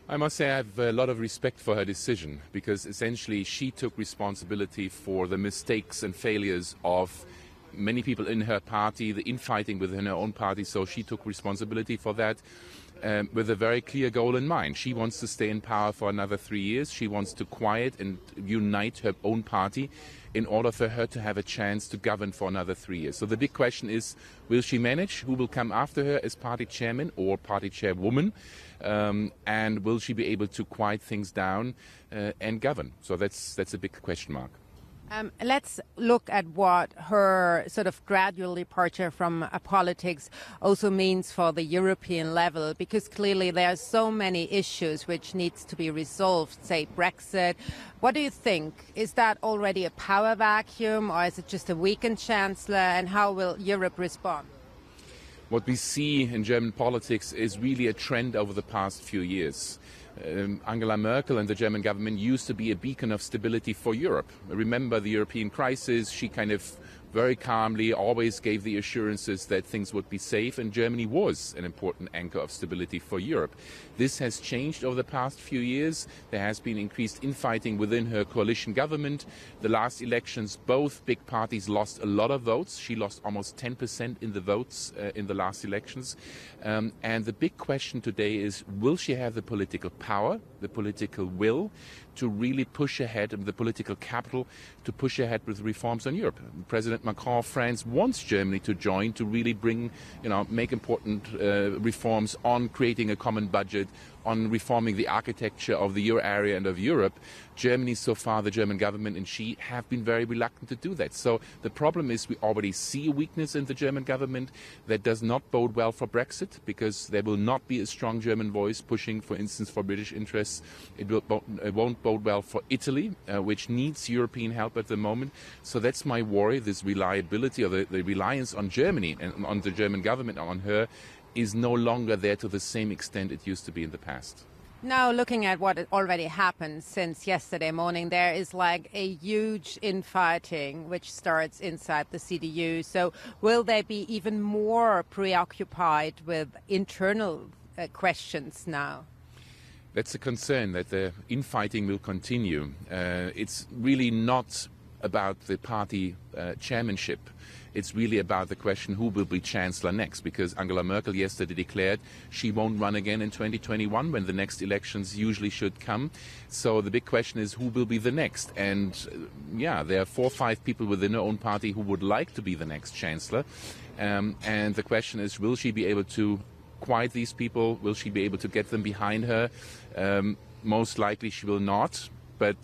I must say I have a lot of respect for her decision, because essentially she took responsibility for the mistakes and failures of many people in her party, the infighting within her own party, so she took responsibility for that with a very clear goal in mind. She wants to stay in power for another 3 years. She wants to quiet and unite her own party in order for her to have a chance to govern for another 3 years. So the big question is, will she manage? Who will come after her as party chairman or party chairwoman? And will she be able to quiet things down and govern? So that's a big question mark. Let's look at what her sort of gradual departure from politics also means for the European level, because clearly there are so many issues which needs to be resolved, say Brexit. What do you think? Is that already a power vacuum, or is it just a weakened chancellor, and how will Europe respond? What we see in German politics is really a trend over the past few years. Angela Merkel and the German government used to be a beacon of stability for Europe. Remember the European crisis, she kind of very calmly always gave the assurances that things would be safe, and Germany was an important anchor of stability for Europe. This has changed over the past few years. There has been increased infighting within her coalition government. The last elections, both big parties lost a lot of votes. She lost almost 10% in the votes in the last elections. And the big question today is, will she have the political power, the political will, to really push ahead, and the political capital to push ahead with reforms on Europe? President Macron of France wants Germany to join, to really bring, make important reforms on creating a common budget, on reforming the architecture of the euro area and of Europe. Germany, so far, the German government and she have been very reluctant to do that. So the problem is we already see a weakness in the German government that does not bode well for Brexit, because there will not be a strong German voice pushing, for instance, for British interests. It won't bode well for Italy, which needs European help at the moment. So that's my worry, this reliability, or the reliance on Germany and on the German government, on her, is no longer there to the same extent it used to be in the past. Now, looking at what already happened since yesterday morning, there is like a huge infighting which starts inside the CDU. So will they be even more preoccupied with internal questions now? That's a concern, that the infighting will continue. It's really not about the party chairmanship. It's really about the question who will be chancellor next, because Angela Merkel yesterday declared she won't run again in 2021 when the next elections usually should come. So the big question is who will be the next. And there are 4 or 5 people within her own party who would like to be the next chancellor. And the question is, will she be able to quiet these people? Will she be able to get them behind her? Most likely she will not, but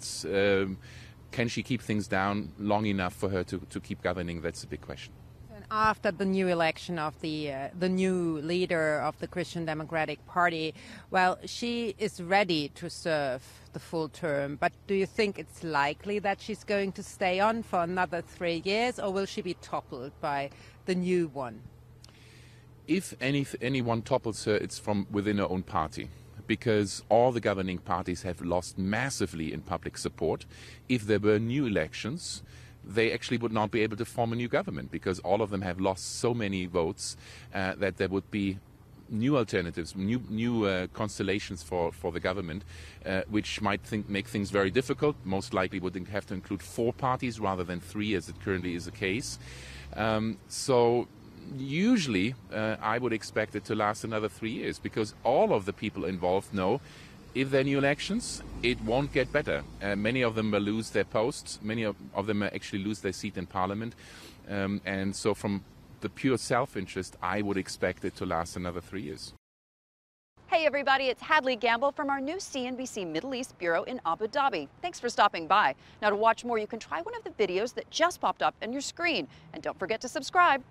can she keep things down long enough for her to keep governing? That's a big question. And after the new election of the new leader of the Christian Democratic Party, well, she is ready to serve the full term. But do you think it's likely that she's going to stay on for another 3 years, or will she be toppled by the new one? If anyone topples her, it's from within her own party, because all the governing parties have lost massively in public support. If there were new elections, they actually would not be able to form a new government, because all of them have lost so many votes that there would be new alternatives, new constellations for the government, which might make things very difficult. Most likely would have to include 4 parties rather than 3, as it currently is the case. So usually I would expect it to last another 3 years, because all of the people involved know if there are new elections, it won't get better. Many of them will lose their posts. Many of them will actually lose their seat in parliament. And so from the pure self-interest, I would expect it to last another 3 years. Hey everybody, it's Hadley Gamble from our new CNBC Middle East Bureau in Abu Dhabi. Thanks for stopping by. Now, to watch more, you can try one of the videos that just popped up on your screen. And don't forget to subscribe.